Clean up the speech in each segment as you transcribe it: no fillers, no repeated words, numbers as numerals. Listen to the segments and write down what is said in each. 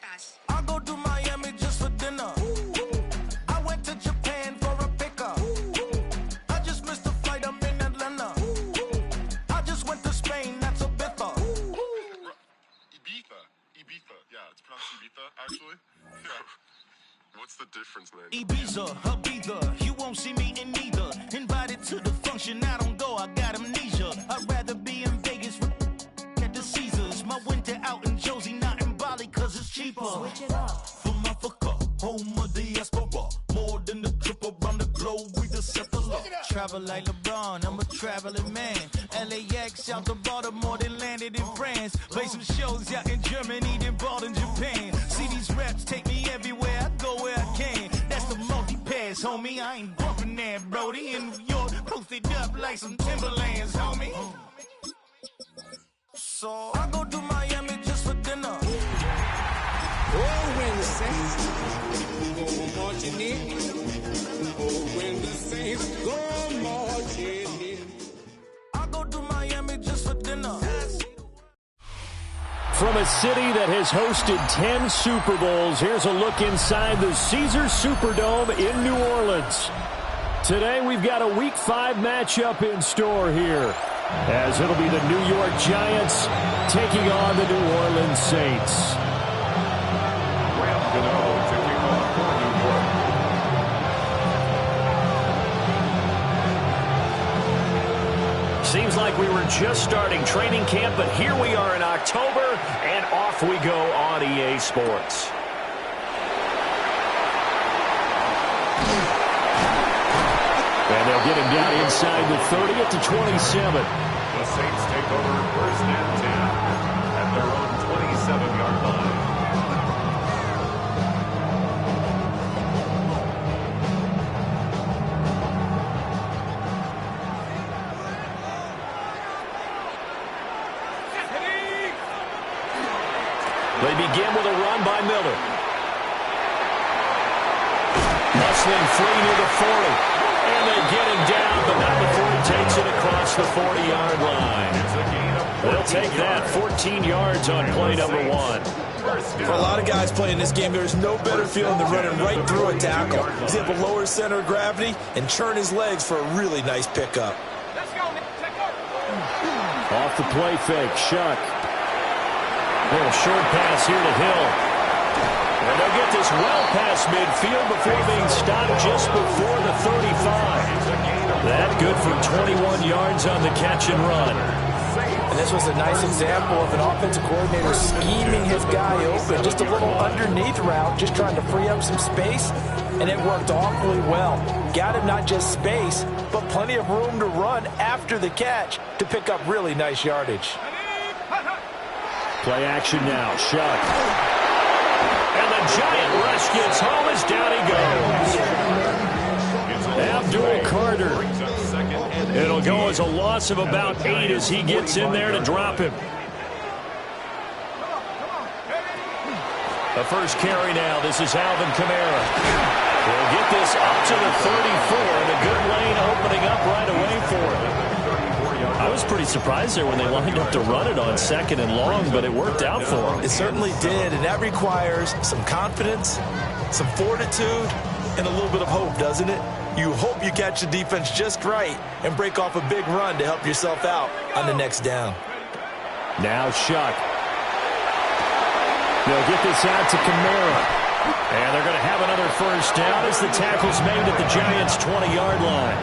pass. I go to Miami just for dinner. I went to Japan for a pickup. I just missed a flight, I'm in Atlanta. I just went to Spain, that's a Ibiza. Ibiza. Yeah, it's pronounced Ibiza, actually. Yeah. What's the difference, man? Ibiza, Ibiza, you won't see me in neither. Invited to the function, I don't go, I got amnesia. I'd rather be in Vegas at the Caesars. My winter out in Josie, not in Bali, cause it's cheaper. Switch it up. From Africa, home of the diaspora. More than the trip around the globe, we the settler. Travel like LeBron, I'm a traveling man. LAX out to Baltimore, then landed in France. Play some shows out in Germany, then bought in Japan. See these reps take me everywhere, I go where I can. That's the multi-pass, homie, I ain't bumping that, Brody. In New York, posted up like some Timberlands, homie. So I go to Miami just for dinner. Oh, when the Saints go marching in. Oh, when the Saints go marching in. I go to Miami just for dinner. From a city that has hosted 10 Super Bowls, here's a look inside the Caesars Superdome in New Orleans. Today we've got a Week 5 matchup in store here, as it'll be the New York Giants taking on the New Orleans Saints. Seems like we were just starting training camp, but here we are in October, and off we go on EA Sports. And they'll get him down inside the 30 at the 27. The Saints take over first and 10 at their own 27-yard line. They begin with a run by Miller. Hustling free near the 40. And they get him down, but not before he takes it across the 40-yard line. They'll take that 14 yards on play number 1. For a lot of guys playing this game, there's no better feeling than running right through a tackle. He's able to lower his center of gravity and turn his legs for a really nice pickup. Off the play fake, Shuck. Little short pass here to Hill. And they'll get this well past midfield before being stopped just before the 35. That good for 21 yards on the catch and run. And this was a nice example of an offensive coordinator scheming his guy open. Just a little underneath route, just trying to free up some space. And it worked awfully well. Got him not just space, but plenty of room to run after the catch to pick up really nice yardage. Play action now. Shuck. And the Giant rush gets home as down he goes. Abdul Carter. It'll go as a loss of about 8 as he gets in there to drop him. The first carry now. This is Alvin Kamara. He'll get this up to the 34, and a good lane opening up right away for him. I was pretty surprised there when they lined up to run it on 2nd and long, but it worked out for them. It certainly did, and that requires some confidence, some fortitude, and a little bit of hope, doesn't it? You hope you catch the defense just right and break off a big run to help yourself out on the next down. Now Shuck. They'll get this out to Kamara. And they're going to have another first down as the tackle's made at the Giants' 20-yard line.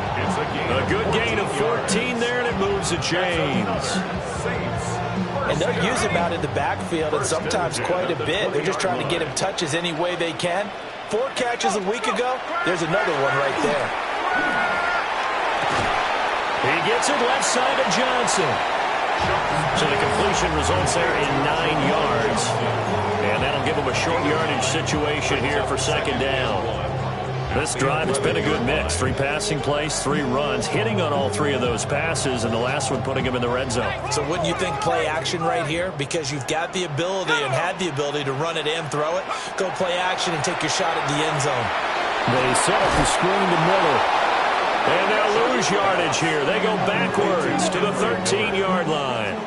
A good gain of 14 there, and it moves the chains. And they'll use him out in the backfield, and sometimes quite a bit. They're just trying to get him touches any way they can. 4 catches a week ago, there's another one right there. He gets it left side of Johnson. So the completion results there in 9 yards. And that'll give them a short yardage situation here for 2nd down. This drive, it's been a good mix. 3 passing plays, 3 runs, hitting on all 3 of those passes, and the last one putting them in the red zone. So wouldn't you think play action right here? Because you've got the ability and had the ability to run it and throw it. Go play action and take your shot at the end zone. They set up the screen to Miller. And they'll lose yardage here. They go backwards to the 13-yard line.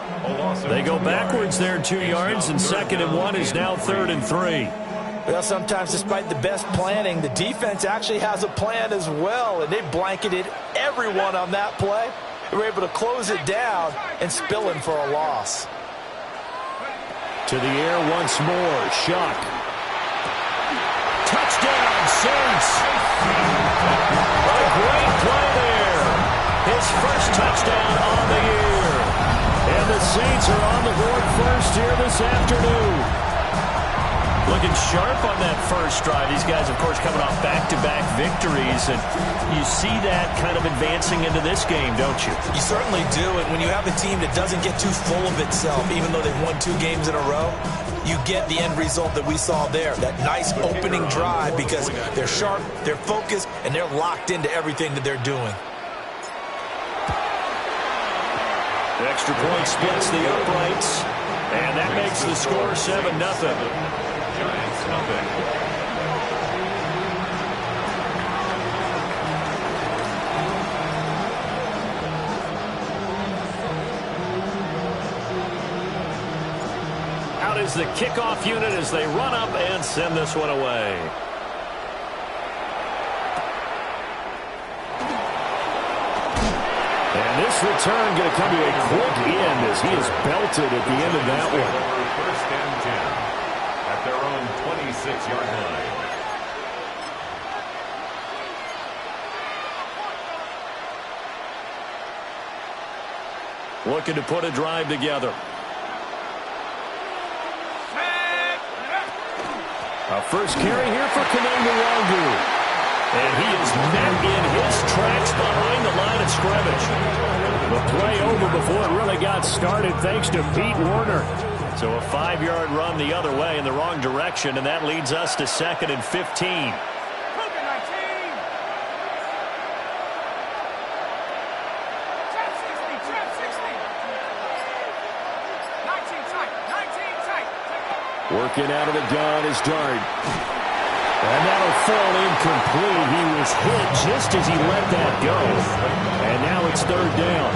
They go backwards there 2 yards, and 2nd and 1 is now 3rd and 3. Well, sometimes despite the best planning, the defense actually has a plan as well, and they blanketed everyone on that play. They were able to close it down and spill in for a loss. To the air once more. Shuck. Touchdown, Saints. A great play there. His first touchdown on the year. And the Saints are on the board first here this afternoon. Looking sharp on that first drive. These guys, of course, coming off back-to-back victories. And you see that kind of advancing into this game, don't you? You certainly do. And when you have a team that doesn't get too full of itself, even though they've won 2 games in a row, you get the end result that we saw there. That nice opening drive because they're sharp, they're focused, and they're locked into everything that they're doing. The extra point splits the uprights. And that makes the score 7-0. Giants nothing. Out is the kickoff unit as they run up and send this one away. And this return going to come to a quick end as he is belted at the end of that one. 1st and 10 at their own 26-yard line. Looking to put a drive together. A first carry here for Kananga Wangu. And he is met in his tracks behind the line of scrimmage. The play over before it really got started thanks to Pete Werner. So a 5-yard run the other way in the wrong direction, and that leads us to 2nd and 15. Working out of the gun is Dart. And that'll fall incomplete. He was hit just as he let that go. And now it's 3rd down.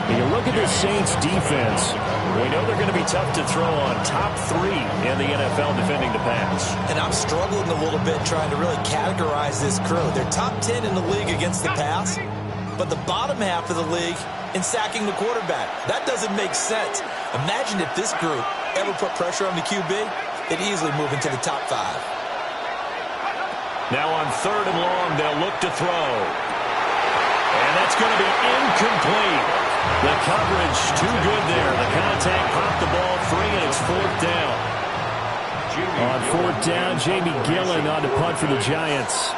When you look at the Saints defense, we know they're going to be tough to throw on. Top 3 in the NFL defending the pass. And I'm struggling a little bit trying to really categorize this crew. They're top 10 in the league against the pass, but the bottom half of the league in sacking the quarterback. That doesn't make sense. Imagine if this group ever put pressure on the QB, they'd easily move into the top 5. Now on 3rd and long, they'll look to throw. And that's going to be incomplete. The coverage too good there. The contact popped the ball free, and it's 4th down. On 4th down, Jamie Gillen on to punt for the Giants.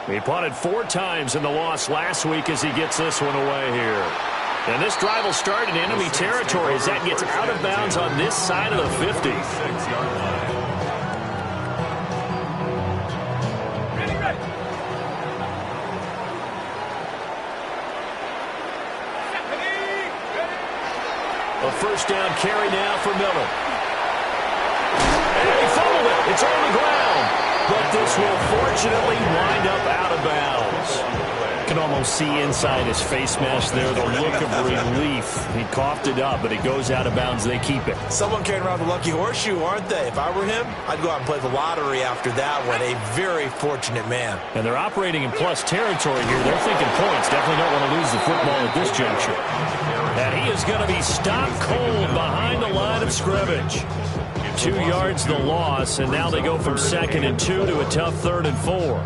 He punted 4 times in the loss last week as he gets this one away here. And this drive will start in enemy territory as that gets out of bounds on this side of the 50. 6-yard line. A first down carry now for Miller. And he fumbled it. It's on the ground. But this will fortunately wind up out of bounds. You can almost see inside his face mask there the look of relief. He coughed it up, but it goes out of bounds. They keep it. Someone carrying around the lucky horseshoe, aren't they? If I were him, I'd go out and play the lottery after that one. A very fortunate man. And they're operating in plus territory here. They're thinking points. Definitely don't want to lose the football at this juncture. And he is going to be stopped cold behind the line of scrimmage. 2 yards the loss, and now they go from 2nd and 2 to a tough 3rd and 4.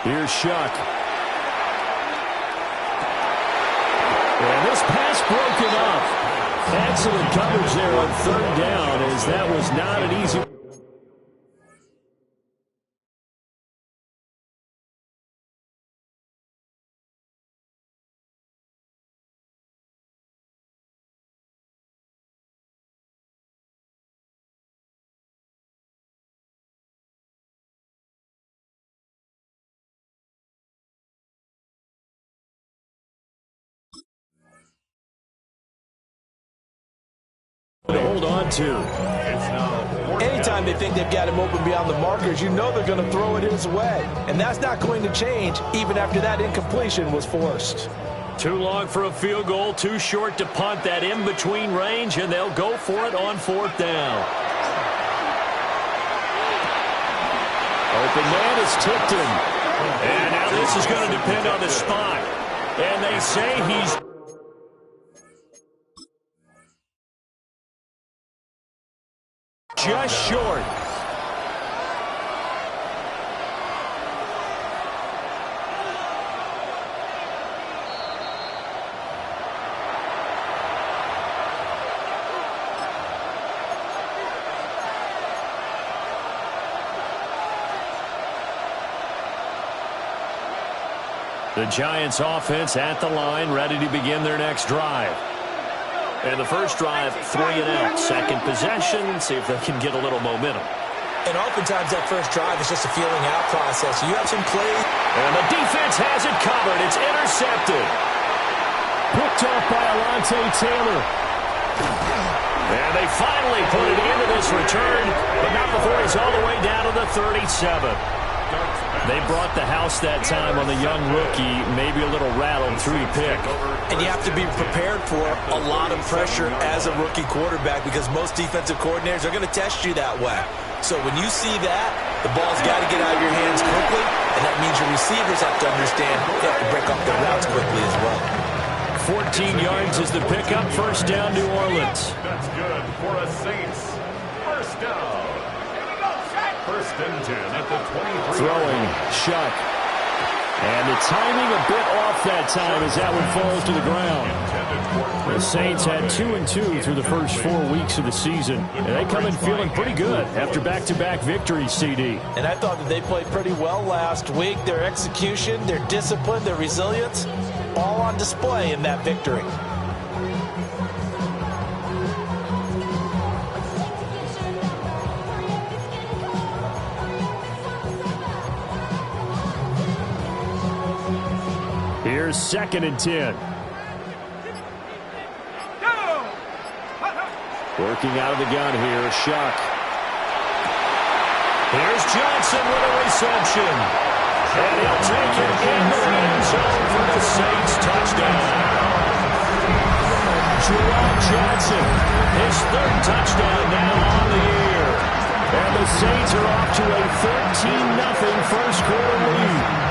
Here's Shuck. And this pass broken up. Excellent coverage there on 3rd down as that was not an easy hold on to. Anytime they think they've got him open beyond the markers, you know they're going to throw it his way. And that's not going to change even after that incompletion was forced. Too long for a field goal, too short to punt. That in-between range, and they'll go for it on 4th down. Open man is Tipton. And now this is going to depend on the spot. And they say he's just short. The Giants offense at the line, ready to begin their next drive. And the first drive, 3 and out. Second possession, see if they can get a little momentum. And oftentimes that first drive is just a feeling out process. You have some plays. And the defense has it covered. It's intercepted. Picked off by Alontae Taylor. And they finally put it into this return, but not before he's all the way down to the 37. They brought the house that time on the young rookie, maybe a little rattled, 3-pick. And you have to be prepared for a lot of pressure as a rookie quarterback because most defensive coordinators are going to test you that way. So when you see that, the ball's got to get out of your hands quickly, and that means your receivers have to understand they have to break off their routes quickly as well. 14 yards is the pickup. First down, New Orleans. That's good for a Saints. First down. First and 10 at the 23. Throwing, Shuck. And the timing a bit off that time as that one falls to the ground. The Saints had 2 and 2 through the first 4 weeks of the season. And they come in feeling pretty good after back-to-back victories, CD. And I thought that they played pretty well last week. Their execution, their discipline, their resilience, all on display in that victory. Here's 2nd and 10. Working out of the gun here, Shuck. Here's Johnson with a reception. And he'll take it into the end zone for the Saints touchdown. Jerome Johnson, his 3rd touchdown now on the year. And the Saints are off to a 13-0 first quarter lead.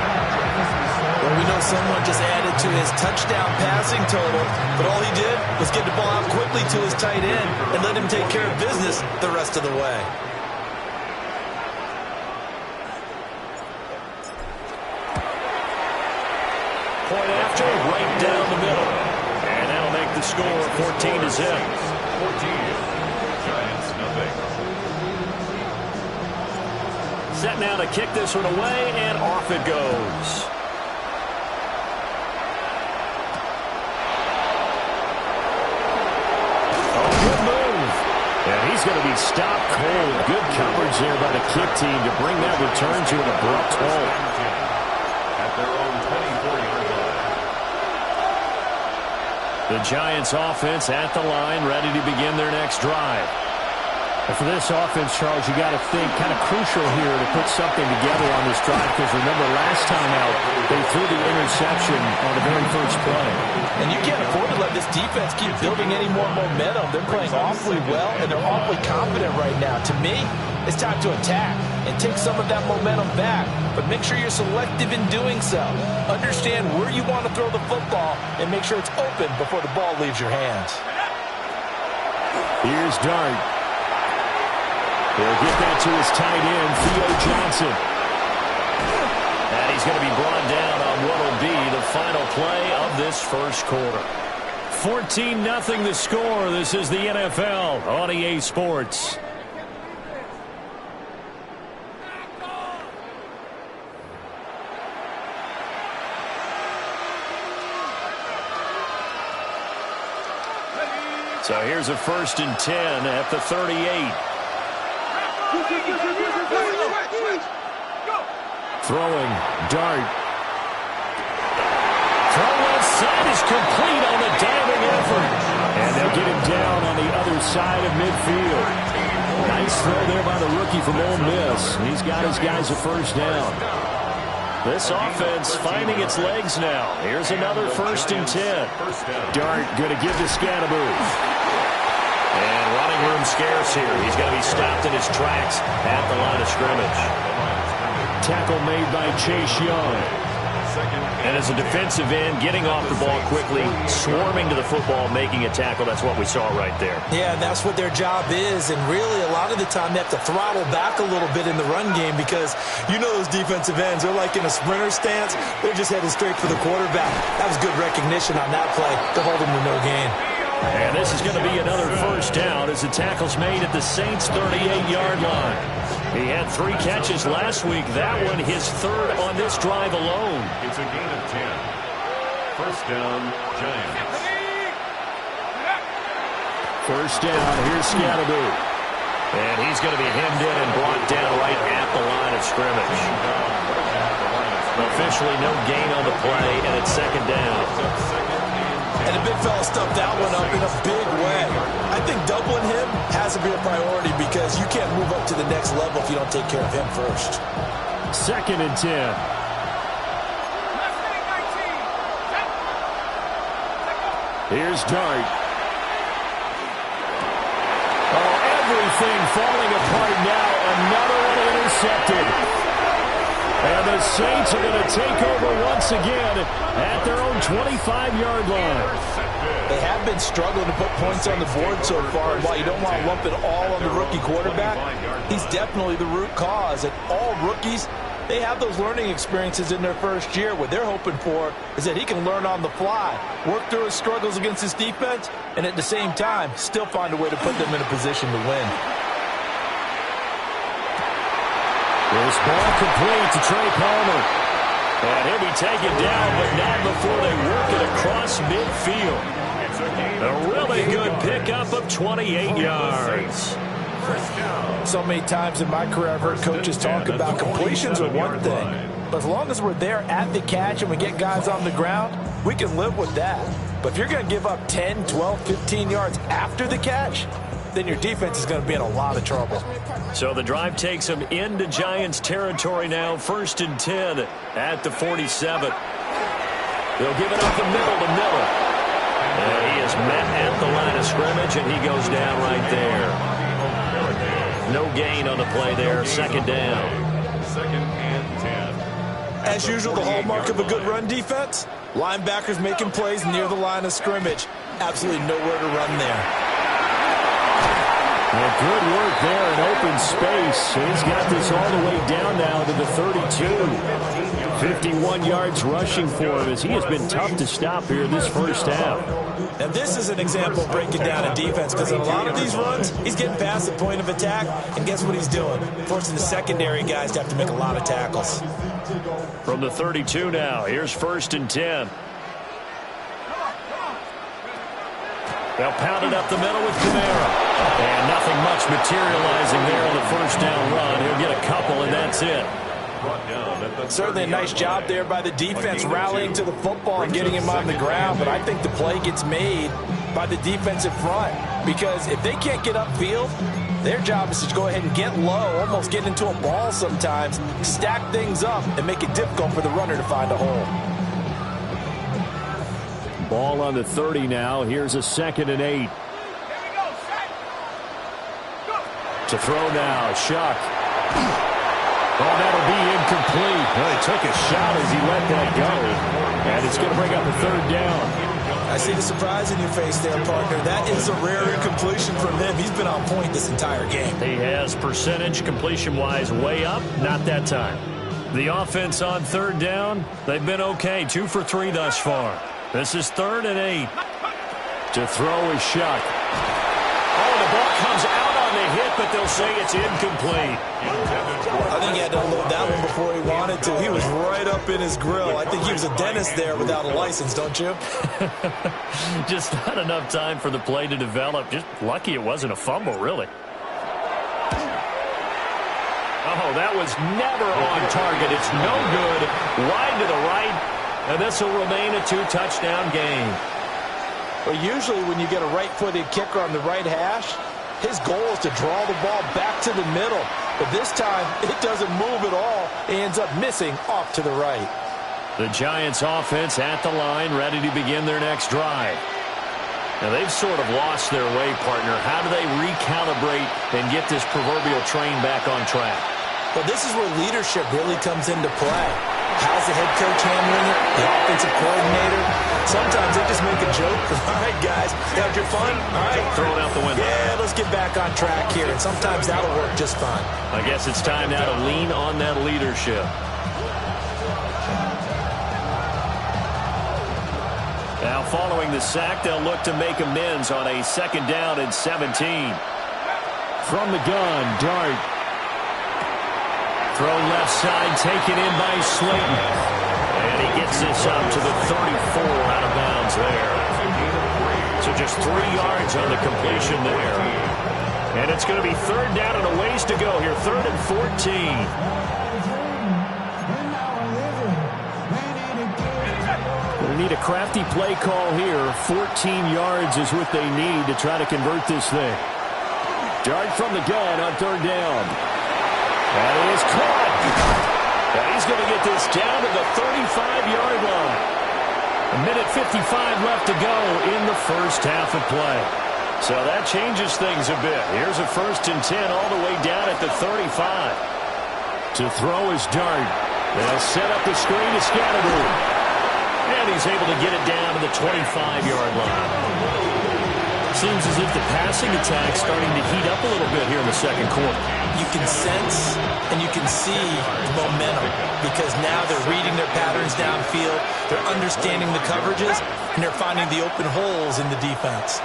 Well, we know someone just added to his touchdown passing total, but all he did was get the ball out quickly to his tight end and let him take care of business the rest of the way. Point after, right down the middle. And that'll make the score 14-0. 14. Giants, nothing. Set now to kick this one away, and off it goes. And he's going to be stopped cold. Good coverage there by the kick team to bring that return to an abrupt halt. At their own 24-yard line. The Giants offense at the line, ready to begin their next drive. And for this offense, Charles, you got to think kind of crucial here to put something together on this drive because remember last time out, they threw the interception on the very first play. And you can't afford to let this defense keep building any more momentum. They're playing awfully well, and they're awfully confident right now. To me, it's time to attack and take some of that momentum back. But make sure you're selective in doing so. Understand where you want to throw the football and make sure it's open before the ball leaves your hands. Here's Dart. He'll get that to his tight end, Theo Johnson. And he's going to be brought down on what will be the final play of this first quarter. 14-0 the score. This is the NFL on EA Sports. So here's a 1st and 10 at the 38. Throwing, Dart. Throw left side is complete on the diving effort. And they'll get him down on the other side of midfield. Nice throw there by the rookie from Ole Miss. He's got his guys a first down. This offense finding its legs now. Here's another 1st and 10. Dart going to give to Scadaboo. And running room scarce here. He's going to be stopped in his tracks at the line of scrimmage. Tackle made by Chase Young. And as a defensive end, getting off the ball quickly, swarming to the football, making a tackle, that's what we saw right there. Yeah, and that's what their job is. And really, a lot of the time, they have to throttle back a little bit in the run game because you know those defensive ends, they're like in a sprinter stance. They're just headed straight for the quarterback. That was good recognition on that play to hold him to no gain. And this is going to be another first down as the tackle's made at the Saints' 38-yard line. He had 3 catches last week. That one his 3rd on this drive alone. It's a gain of 10. First down, Giants. First down, here's Scadaboo. And he's going to be hemmed in and brought down right at the line of scrimmage. Officially no gain on the play, and it's 2nd down. And the big fella stuffed that one up in a big way. I think doubling him has to be a priority because you can't move up to the next level if you don't take care of him first. 2nd and 10. Here's Dart. Oh, everything falling apart now. Another one intercepted. And the Saints are going to take over once again at their own 25-yard line. They have been struggling to put points on the board so far. And while you don't want to lump it all on the rookie quarterback, he's definitely the root cause. And all rookies, they have those learning experiences in their first year. What they're hoping for is that he can learn on the fly, work through his struggles against his defense, and at the same time, still find a way to put them in a position to win. This ball complete to Trey Palmer. And he'll be taken down, but not before they work it across midfield. A really good pickup of 28 yards. So many times in my career I've heard coaches talk about completions are one thing. But as long as we're there at the catch and we get guys on the ground, we can live with that. But if you're going to give up 10, 12, 15 yards after the catch, then your defense is going to be in a lot of trouble. So the drive takes them into Giants territory now. 1st and 10 at the 47. They'll give it up the middle to Miller. And he is met at the line of scrimmage, and he goes down right there. No gain on the play there. 2nd down. 2nd and 10. As usual, the hallmark of a good run defense, linebackers making plays near the line of scrimmage. Absolutely nowhere to run there. Well, good work there in open space. He's got this all the way down now to the 32. 51 yards rushing for him as he has been tough to stop here this first half. And this is an example of breaking down a defense because in a lot of these runs, he's getting past the point of attack, and guess what he's doing? Forcing the secondary guys to have to make a lot of tackles. From the 32 now, here's 1st and 10. They'll pound it up the middle with Kamara. And nothing much materializing there on the first down run. He'll get a couple, and that's it. Certainly a nice job there by the defense rallying to the football and getting him on the ground. But I think the play gets made by the defensive front because if they can't get upfield, their job is to go ahead and get low, almost get into a ball sometimes, stack things up, and make it difficult for the runner to find a hole. Ball on the 30 now. Here's a 2nd and 8. To throw now, Shuck. Oh, that'll be incomplete. Well, he took a shot as he let that go. And it's going to bring up a 3rd down. I see the surprise in your face there, partner. That is a rare incompletion from him. He's been on point this entire game. He has percentage completion-wise way up. Not that time. The offense on 3rd down, they've been okay. 2 for 3 thus far. This is 3rd and 8. To throw is Shuck. Oh, the ball comes out on the hit, but they'll say it's incomplete. I think he had to unload that one before he wanted to. He was right up in his grill. I think he was a dentist there without a license, don't you? Just not enough time for the play to develop. Just lucky it wasn't a fumble, really. Oh, that was never on target. It's no good. Wide to the right, and this will remain a 2-touchdown game. Well, usually when you get a right-footed kicker on the right hash, his goal is to draw the ball back to the middle. But this time, it doesn't move at all. He ends up missing off to the right. The Giants offense at the line, ready to begin their next drive. Now, they've sort of lost their way, partner. How do they recalibrate and get this proverbial train back on track? Well, this is where leadership really comes into play. How's the head coach handling it? The offensive coordinator? Sometimes they just make a joke. All right, guys, had your fun? All right. Throw it out the window. Yeah, let's get back on track here. And sometimes that'll work just fine. I guess it's time now to lean on that leadership. Now, following the sack, they'll look to make amends on a 2nd down and 17. From the gun, Dart. Throw left side, taken in by Slayton. And he gets this up to the 34 out of bounds there. So just 3 yards on the completion there. And it's going to be 3rd down and a ways to go here. 3rd and 14. They need a crafty play call here. 14 yards is what they need to try to convert this thing. Dart from the gun on 3rd down. That is caught. And he's going to get this down to the 35-yard line. 1:55 left to go in the first half of play. So that changes things a bit. Here's a 1st and 10 all the way down at the 35. To throw is Dart. They'll set up the screen to Scattergood. And he's able to get it down to the 25-yard line. Seems as if the passing attack's starting to heat up a little bit here in the 2nd quarter. You can sense and you can see the momentum because now they're reading their patterns downfield, they're understanding the coverages, and they're finding the open holes in the defense.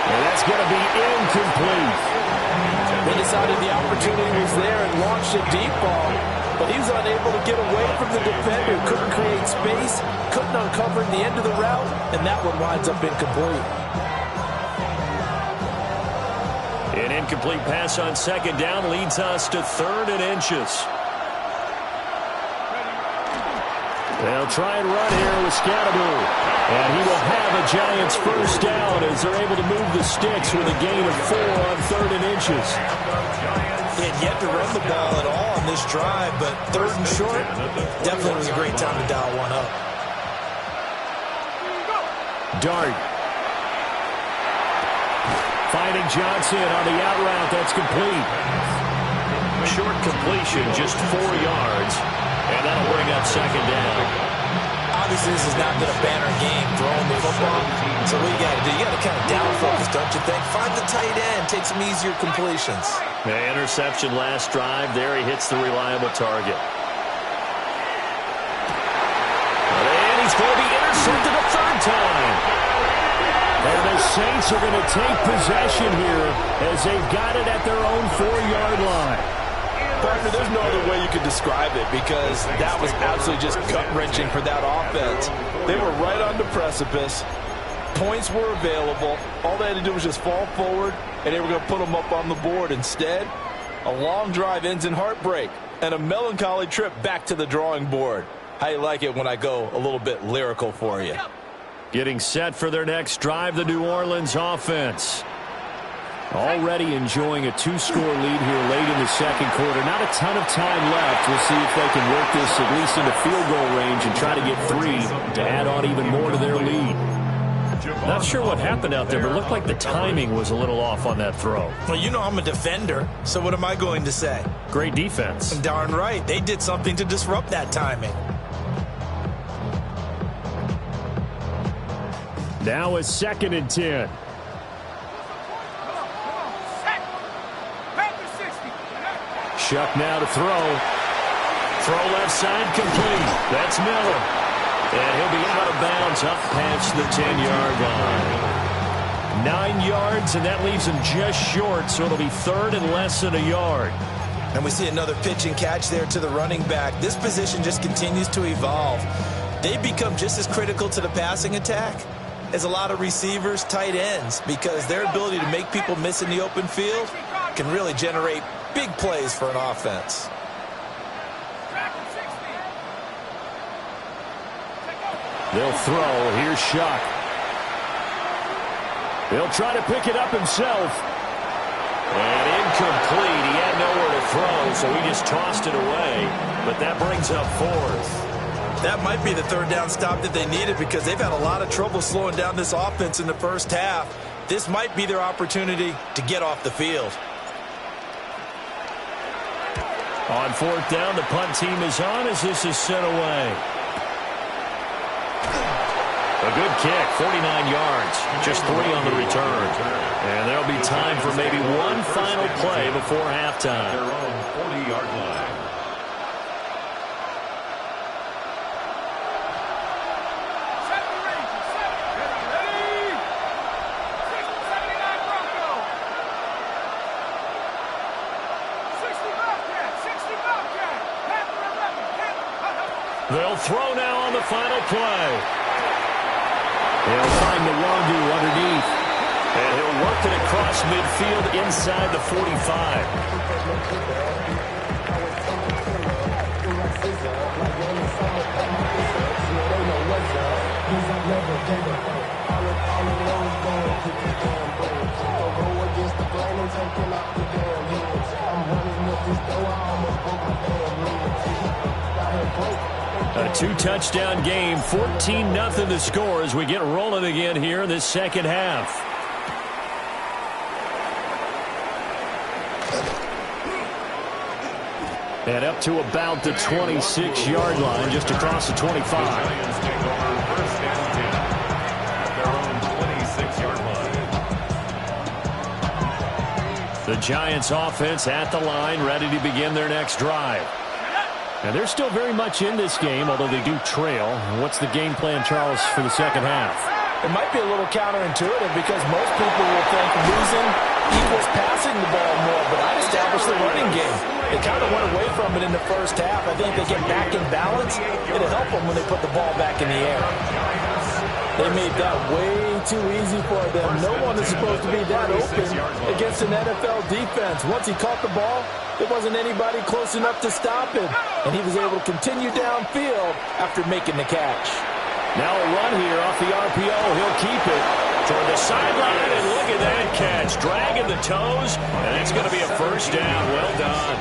And that's going to be incomplete. They decided the opportunity was there and launched a deep ball, but he was unable to get away from the defender, couldn't create space, couldn't uncover the end of the route, and that one winds up incomplete. An incomplete pass on 2nd down leads us to 3rd and inches. They'll try and run here with Scattergood. And he will have a Giants 1st down as they're able to move the sticks with a gain of 4 on 3rd and inches. He had yet to run the ball at all on this drive, but 3rd and short, definitely was a great time to dial one up. Dart. Finding Johnson on the out route. That's complete. Short completion, just 4 yards. And that'll bring up 2nd down. Obviously, this has not been a banner game throwing the football. So what you got to do? You got to kind of down focus, don't you think? Find the tight end. Take some easier completions. The interception last drive. There he hits the reliable target. And he's going to be intercepted a 3rd time. And the Saints are going to take possession here as they've got it at their own 4-yard line. Partner, there's no other way you could describe it because that was absolutely just gut-wrenching for that offense. They were right on the precipice. Points were available. All they had to do was just fall forward, and they were going to put them up on the board. Instead, a long drive ends in heartbreak and a melancholy trip back to the drawing board. How you like it when I go a little bit lyrical for you? Getting set for their next drive, the New Orleans offense. Already enjoying a 2-score lead here late in the 2nd quarter. Not a ton of time left. We'll see if they can work this at least into field goal range and try to get 3 to add on even more to their lead. Not sure what happened out there, but it looked like the timing was a little off on that throw. Well, you know I'm a defender, so what am I going to say? Great defense. Darn right. They did something to disrupt that timing. Now it's 2nd and 10. Shuck now to throw. Throw left side complete. That's Miller. And he'll be out of bounds up past the 10-yard line. 9 yards, and that leaves him just short, so it'll be 3rd and less than a yard. And we see another pitch and catch there to the running back. This position just continues to evolve. They become just as critical to the passing attack as a lot of receivers, tight ends, because their ability to make people miss in the open field can really generate big plays for an offense. They'll throw. Here's Shuck. He'll try to pick it up himself. And incomplete. He had nowhere to throw, so he just tossed it away. But that brings up fourth. That might be the third down stop that they needed because they've had a lot of trouble slowing down this offense in the first half. This might be their opportunity to get off the field. On fourth down, the punt team is on as this is sent away. A good kick, 49 yards, just 3 on the return. And there'll be time for maybe one final play before halftime. Their own 40-yard line. They'll throw now on the final play. He'll find the Nwangwu underneath. And he'll work it across midfield inside the 45. A 2-touchdown game, 14-0 the score as we get rolling again here in this second half. And up to about the 26-yard line, just across the 25. The Giants take over first and 10 at their own 26-yard line. The Giants offense at the line, ready to begin their next drive. And they're still very much in this game, although they do trail. What's the game plan, Charles, for the second half? It might be a little counterintuitive because most people will think losing equals passing the ball more, but I'd establish the running game. They kind of went away from it in the first half. I think they get back in balance. It'll help them when they put the ball back in the air. They made that way too easy for them. No one is supposed to be that open against an NFL defense. Once he caught the ball, there wasn't anybody close enough to stop him, and he was able to continue downfield after making the catch. Now a run here off the RPO. He'll keep it toward the sideline, and look at that catch. Dragging the toes, and it's going to be a first down. Well done.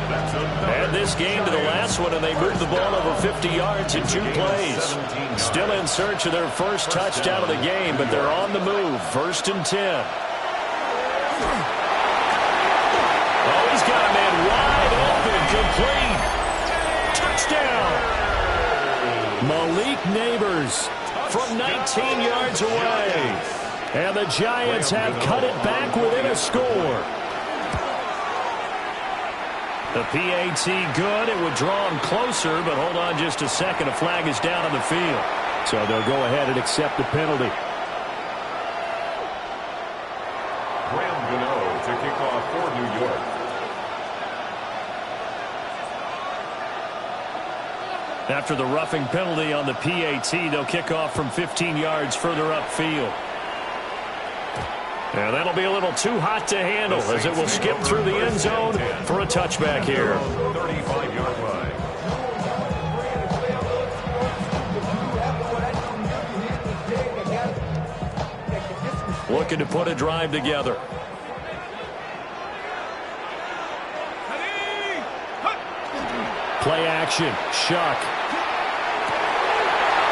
Add this game to the last one, and they moved the ball over 50 yards in 2 plays. Still in search of their first touchdown of the game, but they're on the move. First and 10. Oh, he's got a man wide open, complete. Touchdown. Malik Neighbors from 19 yards away. And the Giants have cut it back within a score. The PAT good. It would draw them closer, but hold on just a second. A flag is down on the field. So they'll go ahead and accept the penalty. Graham Gano to kick off for New York. After the roughing penalty on the PAT, they'll kick off from 15 yards further upfield. And that'll be a little too hot to handle as it will skip through the end zone for a touchback here. 35-yard line. Looking to put a drive together. Play action. Shuck.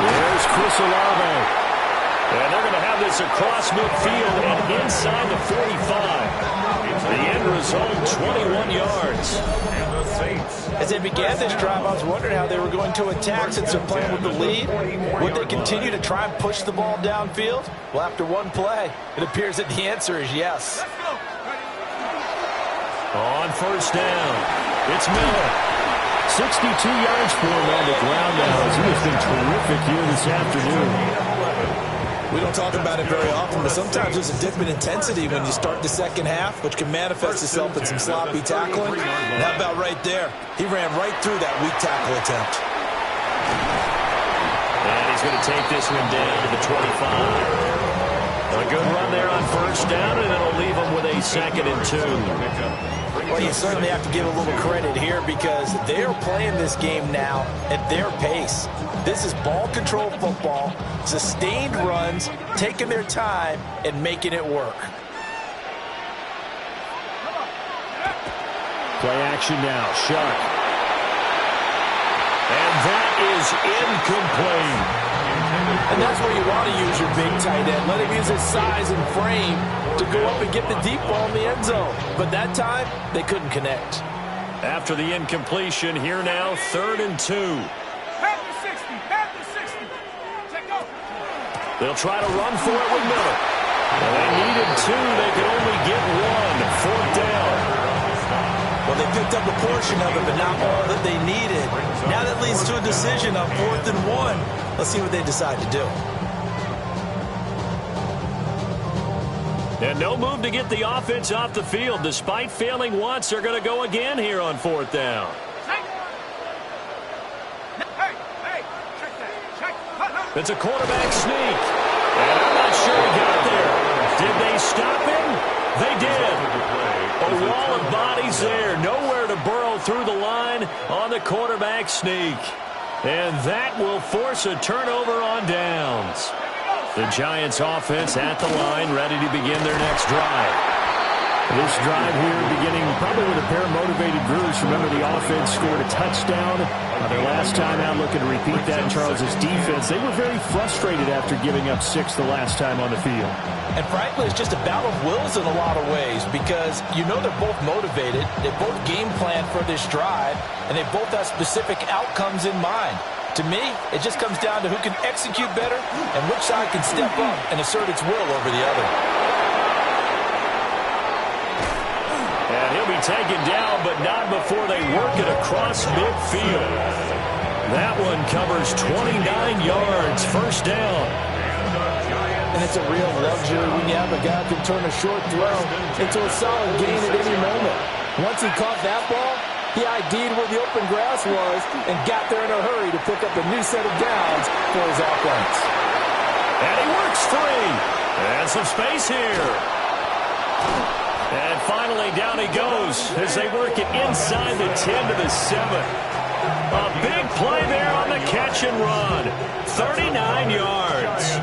There's Chris Olave. And they're going to have this across midfield and inside the 45. The end result, 21 yards. And the Saints. As they began this drive, I was wondering how they were going to attack since they're playing with the lead. Would they continue to try and push the ball downfield? Well, after one play, it appears that the answer is yes. On first down, it's Miller. 62 yards for him on the ground now. He has been terrific here this afternoon. We don't talk about it very often, but sometimes there's a dip in intensity when you start the second half, which can manifest itself in some sloppy tackling. And how about right there? He ran right through that weak tackle attempt. And he's going to take this one down to the 25. A good run there on first down, and it'll leave them with a 2nd and 2. Well, you certainly have to give a little credit here because they're playing this game now at their pace. This is ball control football, sustained runs, taking their time and making it work. Play action now. Shuck. And that is incomplete. And that's where you want to use your big tight end. Let him use his size and frame to go up and get the deep ball in the end zone. But that time, they couldn't connect. After the incompletion, here now, 3rd and 2. They'll try to run for it with Miller. Well, they needed 2. They could only get 1. 4th down. Well, they picked up a portion of it, but not all that they needed. Now that leads to a decision on 4th and 1. Let's see what they decide to do. And no move to get the offense off the field. Despite failing once, they're going to go again here on 4th down. It's a quarterback sneak. And I'm not sure he got there. Did they stop him? They did. A wall of bodies there. Nowhere to burrow through the line on the quarterback sneak. And that will force a turnover on downs. The Giants offense at the line, ready to begin their next drive. This drive here beginning probably with a pair of motivated Bruce. Remember, the offense scored a touchdown their last time out, looking to repeat that in Charles' defense. They were very frustrated after giving up 6 the last time on the field. And frankly, it's just a battle of wills in a lot of ways because you know they're both motivated, they both game plan for this drive, and they both have specific outcomes in mind. To me, it just comes down to who can execute better and which side can step up and assert its will over the other. And he'll be taken down, but not before they work it across midfield. That one covers 29 yards, 1st down. And it's a real luxury when you have a guy who can turn a short throw into a solid gain at any moment. Once he caught that ball, he ID'd where the open grass was and got there in a hurry to pick up a new set of downs for his offense. And he works 3. And some space here. And finally, down he goes as they work it inside the 10 to the 7. A big play there on the catch and run. 39 yards.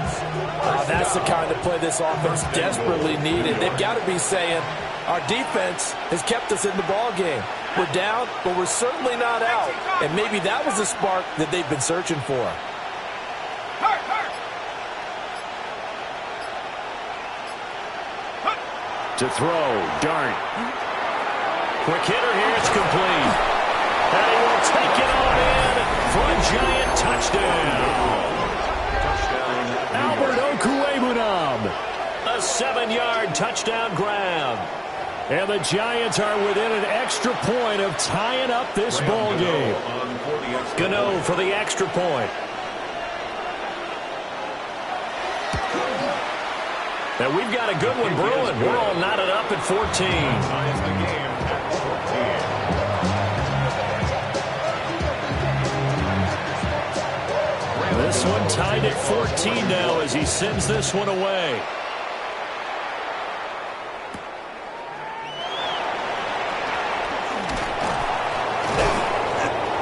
That's the kind of play this offense desperately needed. They've got to be saying, our defense has kept us in the ball game. We're down, but we're certainly not out. And maybe that was the spark that they've been searching for. To throw, Dart. Quick hitter here, it's complete. And he will take it on in for a Giant touchdown. Albert Okwuegbunam, a 7-yard touchdown grab. And the Giants are within an extra point of tying up this ball game. Gano for the extra point. And we've got a good one brewing. We're all knotted up at 14. This one tied at 14 now as he sends this one away.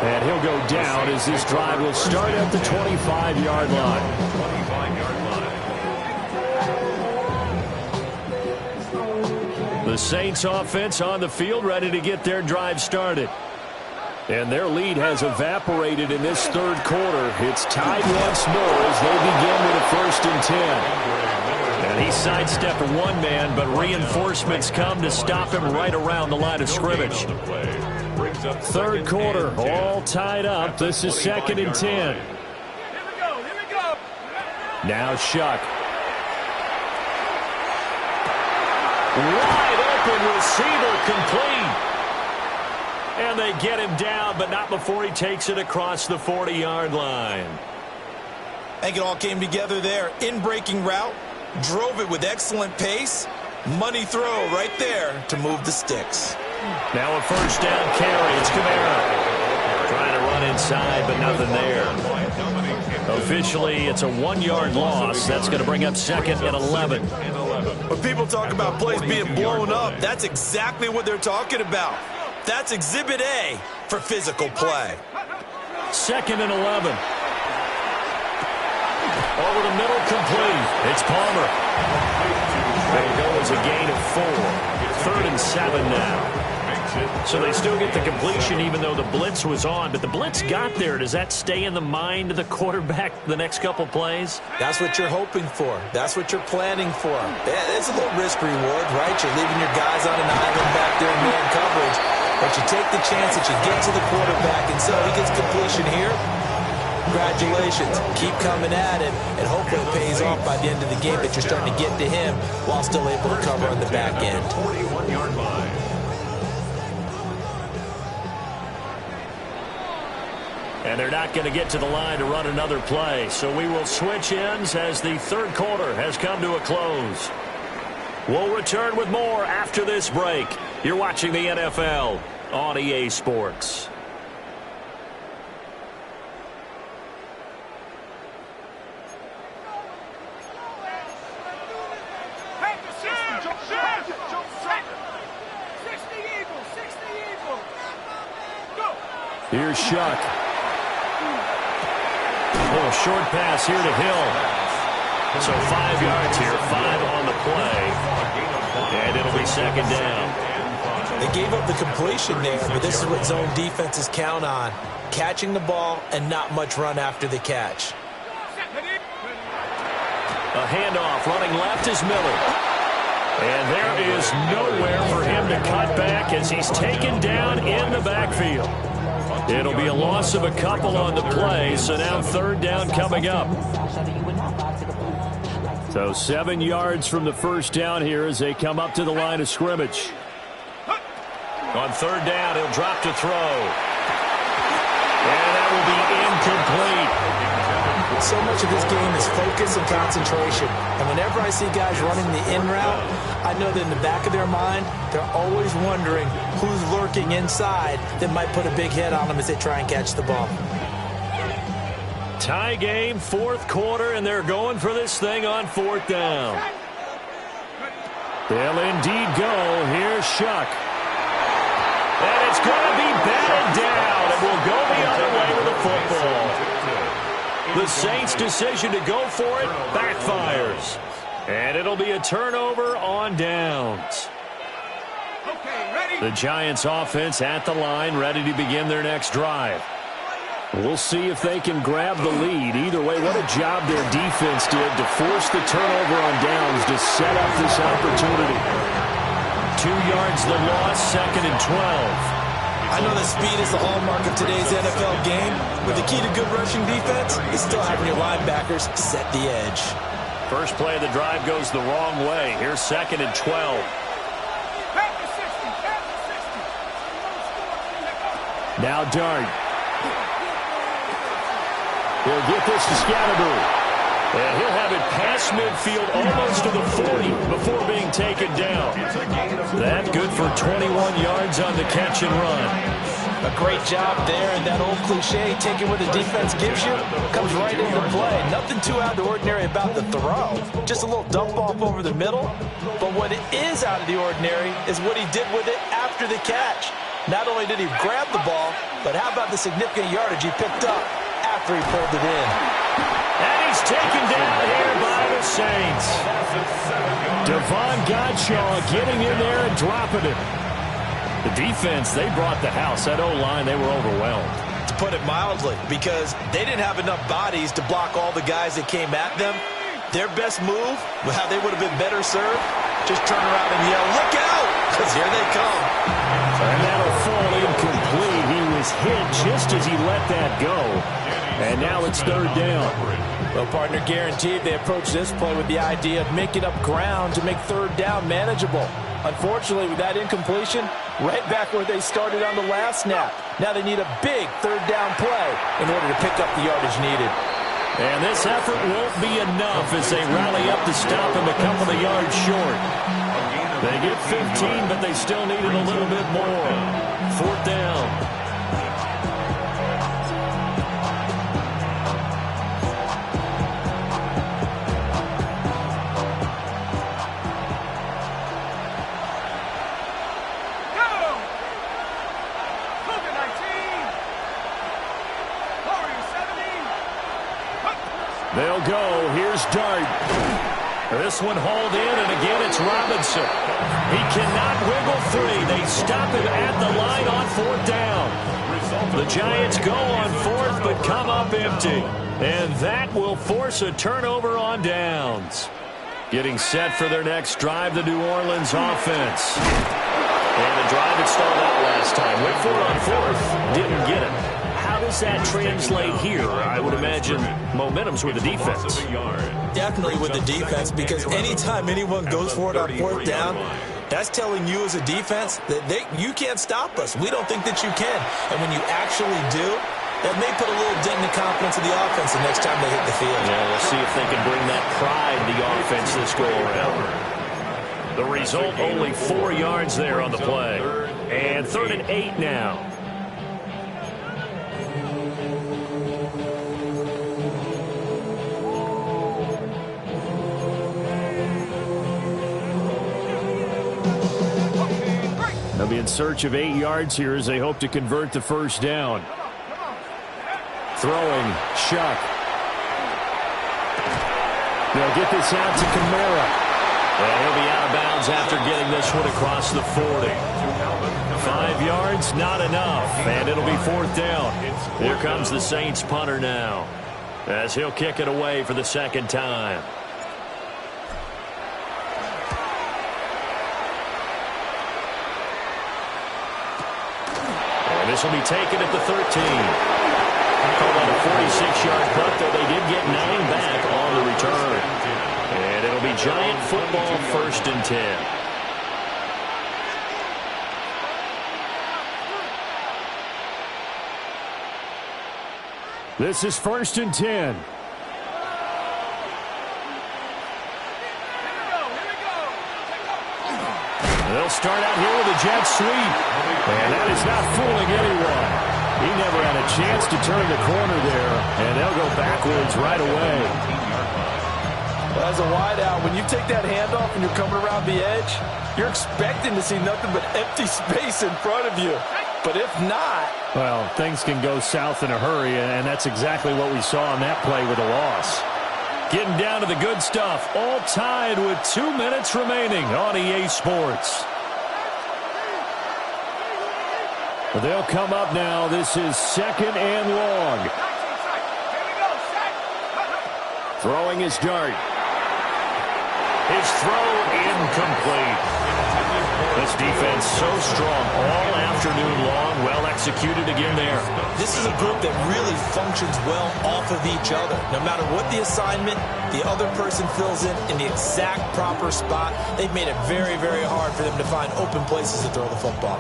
And he'll go down as this drive will start at the 25-yard line. The Saints offense on the field ready to get their drive started. And their lead has evaporated in this 3rd quarter. It's tied once more as they begin with a 1st and 10. And he sidestepped one man, but reinforcements come to stop him right around the line of scrimmage. 3rd quarter, all tied up. This is 2nd and 10. Now Shuck. Wide open receiver complete. And they get him down, but not before he takes it across the 40-yard line. I think it all came together there. In-breaking route, drove it with excellent pace. Money throw right there to move the sticks. Now a 1st down carry. It's Kamara. Trying to run inside, but nothing there. Officially, it's a 1-yard loss. That's going to bring up 2nd and 11. When people talk about plays being blown up, that's exactly what they're talking about. That's Exhibit A for physical play. 2nd and 11. Over the middle, complete. It's Palmer. There goes a gain of 4. 3rd and 7 now. So they still get the completion even though the blitz was on. But the blitz got there. Does that stay in the mind of the quarterback the next couple plays? That's what you're hoping for. That's what you're planning for. It's a little risk reward, right? You're leaving your guys on an island back there in man coverage. But you take the chance that you get to the quarterback, and so he gets completion here. Congratulations. Keep coming at it, and hopefully it pays off by the end of the game that you're starting to get to him while still able to cover on the back end. 41-yard line. And they're not going to get to the line to run another play. So we will switch ends as the 3rd quarter has come to a close. We'll return with more after this break. You're watching the NFL on EA Sports. Here's Shuck. A little short pass here to Hill. So 5 yards here, 5 on the play. And it'll be 2nd down. They gave up the completion there, but this is what zone defenses count on. Catching the ball and not much run after the catch. A handoff running left is Miller. And there is nowhere for him to cut back as he's taken down in the backfield. It'll be a loss of a couple on the play, so now 3rd down coming up. So 7 yards from the first down here as they come up to the line of scrimmage. On 3rd down, he'll drop to throw. And that will be incomplete. So much of this game is focus and concentration. And whenever I see guys running the in route, I know that in the back of their mind, they're always wondering who's lurking inside that might put a big hit on them as they try and catch the ball. Tie game, 4th quarter, and they're going for this thing on 4th down. They'll indeed go. Here's Shuck. And it's going to be batted down. It will go the other way with the football. The Saints' decision to go for it backfires. And it'll be a turnover on downs. The Giants' offense at the line, ready to begin their next drive. We'll see if they can grab the lead. Either way, what a job their defense did to force the turnover on downs to set up this opportunity. 2 yards the loss, 2nd and 12. I know that speed is the hallmark of today's NFL game, but the key to good rushing defense is still having your linebackers set the edge. First play of the drive goes the wrong way. Here's 2nd and 12. Now Dart. He'll get this to Scatterbury. And he'll have it past midfield almost to the 40 before being taken down. That good for 21 yards on the catch and run. A great job there, and that old cliche, taking what the defense gives you, comes right into play. Nothing too out of the ordinary about the throw. Just a little dump off over the middle. But what it is out of the ordinary is what he did with it after the catch. Not only did he grab the ball, but how about the significant yardage he picked up after he pulled it in. And he's taken down here by the Saints. Devon Godshaw getting in there and dropping it. The defense, they brought the house. That O-line, they were overwhelmed. To put it mildly, because they didn't have enough bodies to block all the guys that came at them. Their best move, well, they would have been better served, just turn around and yell, "Look out!" because here they come. And that'll fall incomplete. He was hit just as he let that go. And now it's 3rd down. Well, partner, guaranteed they approach this play with the idea of making up ground to make 3rd down manageable. Unfortunately, with that incompletion, right back where they started on the last snap. Now they need a big 3rd down play in order to pick up the yardage needed. And this effort won't be enough as they rally up to stop him a couple of yards short. They get 15, but they still needed a little bit more. 4th down. This one hauled in, and again it's Robinson. He cannot wiggle free. They stop him at the line on 4th down. The Giants go on 4th, but come up empty. And that will force a turnover on downs. Getting set for their next drive, the New Orleans offense. And the drive had stalled out last time. Went for it on 4th. Didn't get it. How does that translate here? I would imagine momentum's with the defense. Definitely with the defense, because anytime anyone goes for it on 4th down, that's telling you as a defense that you can't stop us. We don't think that you can. And when you actually do, that may put a little dent in the confidence of the offense the next time they hit the field. Yeah, we'll see if they can bring that pride to the offense this go-around. The result, only 4 yards there on the play. And 3rd and 8 now. They'll be in search of 8 yards here as they hope to convert the 1st down. Throwing, Shuck. They'll get this out to Kamara. And he'll be out of bounds after getting this one across the 40. 5 yards, not enough. And it'll be 4th down. Here comes the Saints punter now, as he'll kick it away for the 2nd time. This will be taken at the 13. Called on a 46-yard punt, though they did get 9 back on the return. And it'll be Giant football, 1st and 10. This is 1st and 10. They'll start out here with a jet sweep. And that is not fooling anyone. He never had a chance to turn the corner there. And they'll go backwards right away. Well, as a wideout, when you take that handoff and you're coming around the edge, you're expecting to see nothing but empty space in front of you. But if not... well, things can go south in a hurry, and that's exactly what we saw on that play with a loss. Getting down to the good stuff, all tied with 2 minutes remaining on EA Sports. They'll come up now. This is 2nd and long. Throwing his dart. His throw incomplete. This defense so strong all afternoon long. Well executed again there. This is a group that really functions well off of each other. No matter what the assignment, the other person fills in the exact proper spot. They've made it very, very hard for them to find open places to throw the football.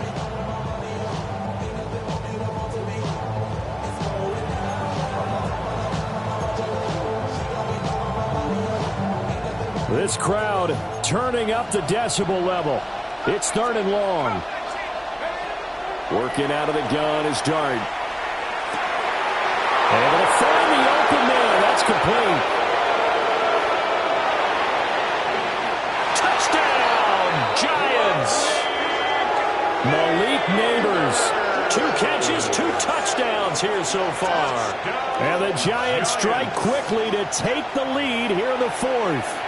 This crowd turning up the decibel level. It's 3rd and long. Working out of the gun is Dart. Able to find the open man. That's complete. Touchdown, Giants. Malik Neighbors. 2 catches, 2 touchdowns here so far. And the Giants strike quickly to take the lead here in the 4th.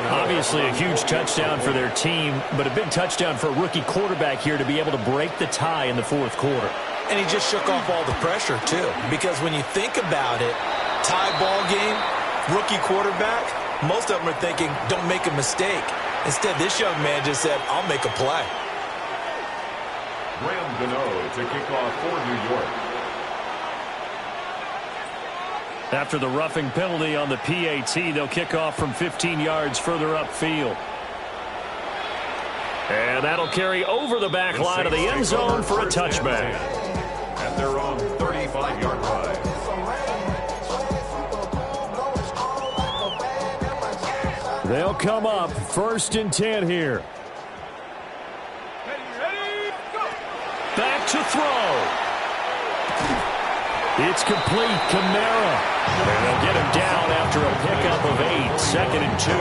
Obviously a huge touchdown for their team, but a big touchdown for a rookie quarterback here to be able to break the tie in the 4th quarter. And he just shook off all the pressure, too. Because when you think about it, tie ball game, rookie quarterback, most of them are thinking, don't make a mistake. Instead, this young man just said, I'll make a play. Graham Gano to kick off for New York. After the roughing penalty on the PAT, they'll kick off from 15 yards further upfield. And that'll carry over the back line of the end zone for a touchback. At their own 35-yard line. They'll come up 1st and 10 here. Back to throw. It's complete. Kamara. And they'll get him down after a pickup of 8. 2nd and 2.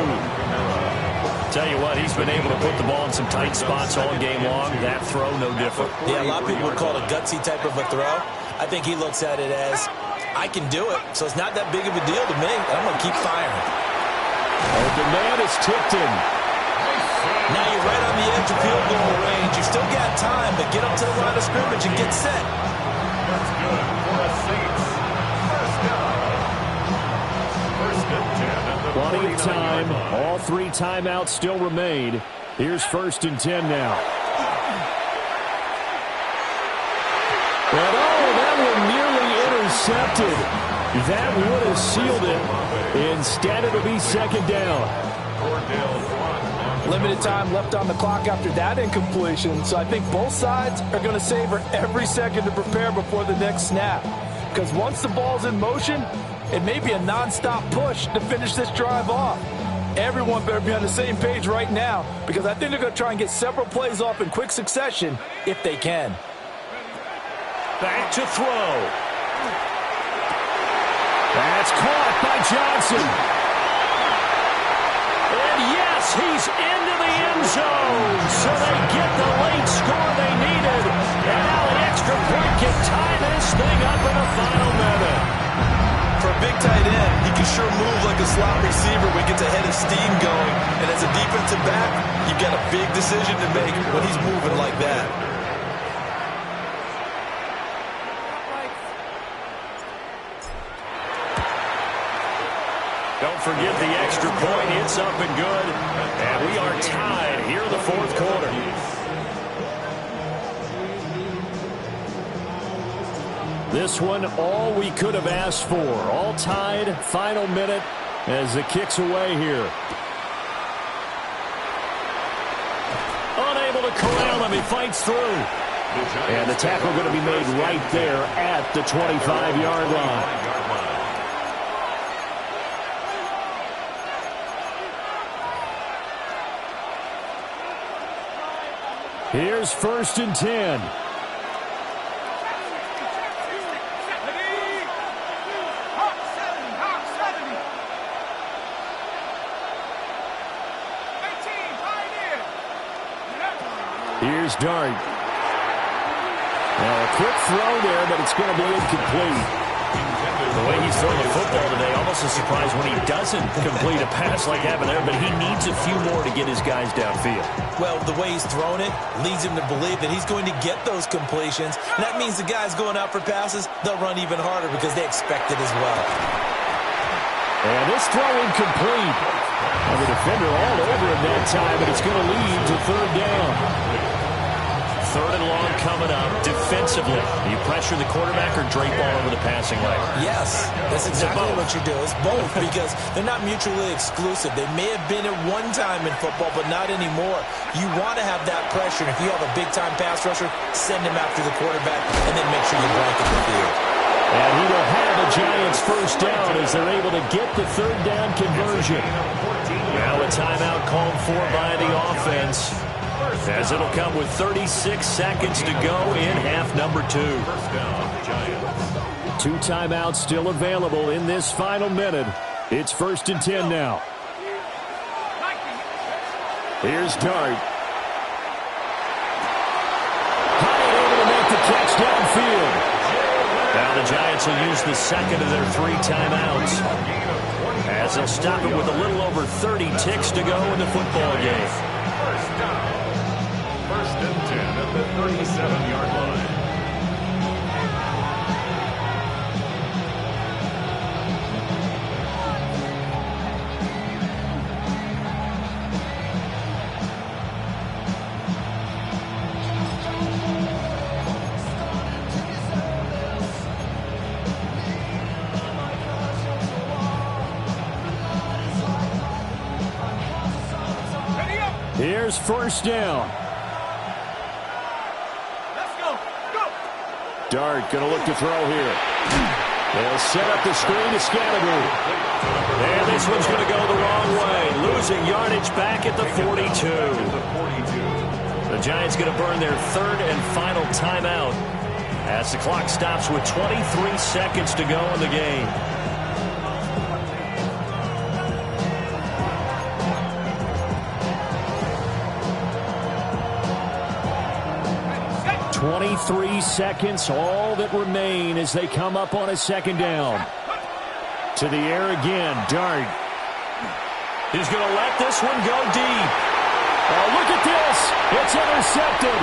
Tell you what, he's been able to put the ball in some tight spots all game long. That throw, no different. Yeah, a lot of people would call it a gutsy type of a throw. I think he looks at it as I can do it, so it's not that big of a deal to me. I'm going to keep firing. Open man is tipped in. Now you're right on the edge of field goal range. You still got time, but get up to the line of scrimmage and get set. That's good for a Saints. First down. First and 10 at the Plenty of 49 time. yard line. All 3 timeouts still remain. Here's first and 10 now. And that one nearly intercepted. That would have sealed it. Instead, it'll be second down. Limited time left on the clock after that incompletion, so I think both sides are going to savor every second to prepare before the next snap. Because once the ball's in motion, it may be a nonstop push to finish this drive off. Everyone better be on the same page right now, because I think they're going to try and get several plays off in quick succession if they can. Back to throw. That's caught by Johnson. And yes, he's into the end zone. So they get the late score they needed. And now an extra point can tie this thing up in the final minute. For a big tight end, he can sure move like a slot receiver when he gets a head of steam going. And as a defensive back, you've got a big decision to make when he's moving like that. Don't forget the extra point. It's up and good. And we are tied here in the fourth quarter. This one, all we could have asked for. All tied, final minute as it kicks away here. Unable to corral him. He fights through. And the tackle going to be made right there at the 25-yard line. Here's first and 10. Here's Dart. Now a quick throw there, but it's going to be incomplete. The way he's throwing the football today, almost a surprise when he doesn't complete a pass like happened there, but he needs a few more to get his guys downfield. Well, the way he's thrown it leads him to believe that he's going to get those completions. And that means the guys going out for passes, they'll run even harder because they expect it as well. And this throw incomplete. And the defender all over him that time, and it's going to lead to third down. Third and long coming up. Defensively, you pressure the quarterback or drape all over the passing lane? Yes, that's exactly what you do. It's both because they're not mutually exclusive. They may have been at one time in football, but not anymore. You want to have that pressure. And if you have a big-time pass rusher, send him after the quarterback and then make sure you blanket the field. And he will have the Giants first down as they're able to get the third down conversion. Now a timeout called for by the offense, as it'll come with 36 seconds to go in half number 2. 2 timeouts still available in this final minute. It's first and 10 now. Here's Dart. Hyatt able to make the catch downfield. Now the Giants will use the second of their 3 timeouts, as they'll stop it with a little over 30 ticks to go in the football game. First and 10 at the 37-yard line. Here's first down. Dart going to look to throw here. They'll set up the screen to Scattergood. And this one's going to go the wrong way. Losing yardage back at the 42. The Giants going to burn their third and final timeout as the clock stops with 23 seconds to go in the game. 23 seconds, all that remain as they come up on a second down. To the air again, Dart. He's going to let this one go deep. Oh, look at this. It's intercepted.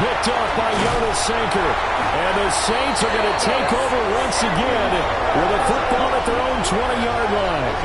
Picked off by Jonas Sanker. And the Saints are going to take over once again with a football at their own 20-yard line.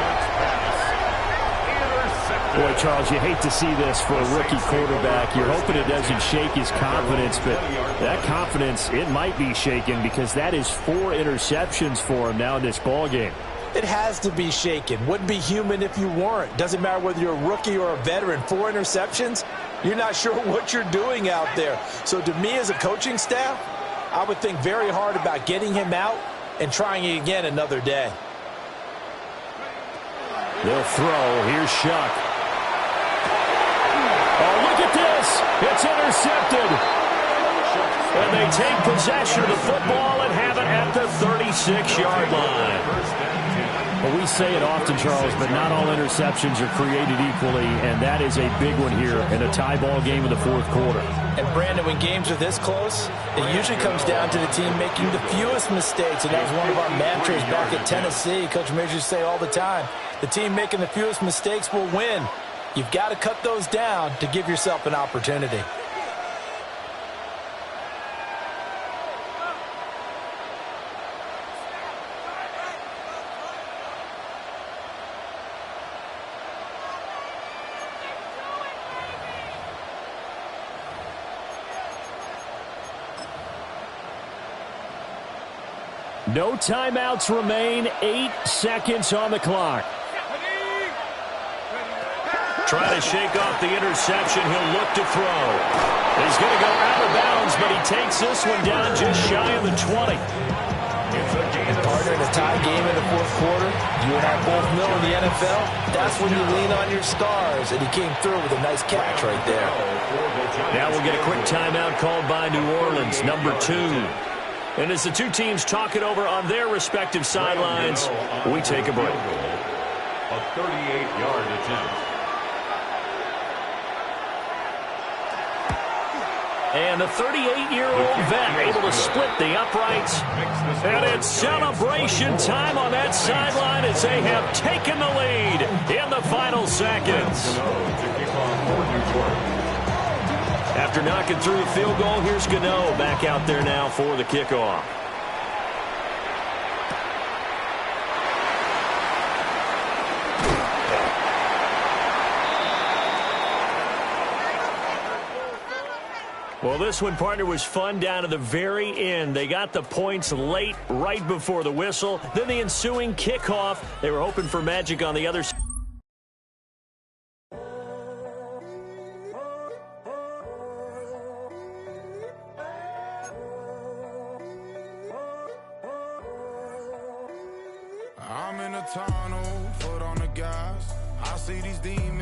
Boy, Charles, you hate to see this for a rookie quarterback. You're hoping it doesn't shake his confidence, but that confidence, it might be shaken because that is 4 interceptions for him now in this ballgame. It has to be shaken. Wouldn't be human if you weren't. Doesn't matter whether you're a rookie or a veteran. 4 interceptions, you're not sure what you're doing out there. So to me as a coaching staff, I would think very hard about getting him out and trying it again another day. They'll throw. Here's Shuck. Oh, look at this. It's intercepted. And they take possession of the football and have it at the 36-yard line. Well, we say it often, Charles, but not all interceptions are created equally, and that is a big one here in a tie ball game in the fourth quarter. And, Brandon, when games are this close, it usually comes down to the team making the fewest mistakes, and that was one of our mantras back at Tennessee. Coach Mears used to say all the time, the team making the fewest mistakes will win. You've got to cut those down to give yourself an opportunity. No timeouts remain. 8 seconds on the clock. Trying to shake off the interception. He'll look to throw. He's going to go out of bounds, but he takes this one down just shy of the 20. Partner, in a tie game in the fourth quarter, you and I both know in the NFL, that's when you lean on your stars, and he came through with a nice catch right there. Now we'll get a quick timeout called by New Orleans, number 2. And as the two teams talk it over on their respective sidelines, we take a break. A 38-yard attempt. And the 38-year-old vet able to split the uprights. And it's celebration time on that sideline as they have taken the lead in the final seconds. After knocking through a field goal, here's Gano back out there now for the kickoff. Well, this one, partner, was fun down to the very end. They got the points late, right before the whistle. Then the ensuing kickoff. They were hoping for magic on the other side. I'm in a tunnel, foot on the gas. I see these demons.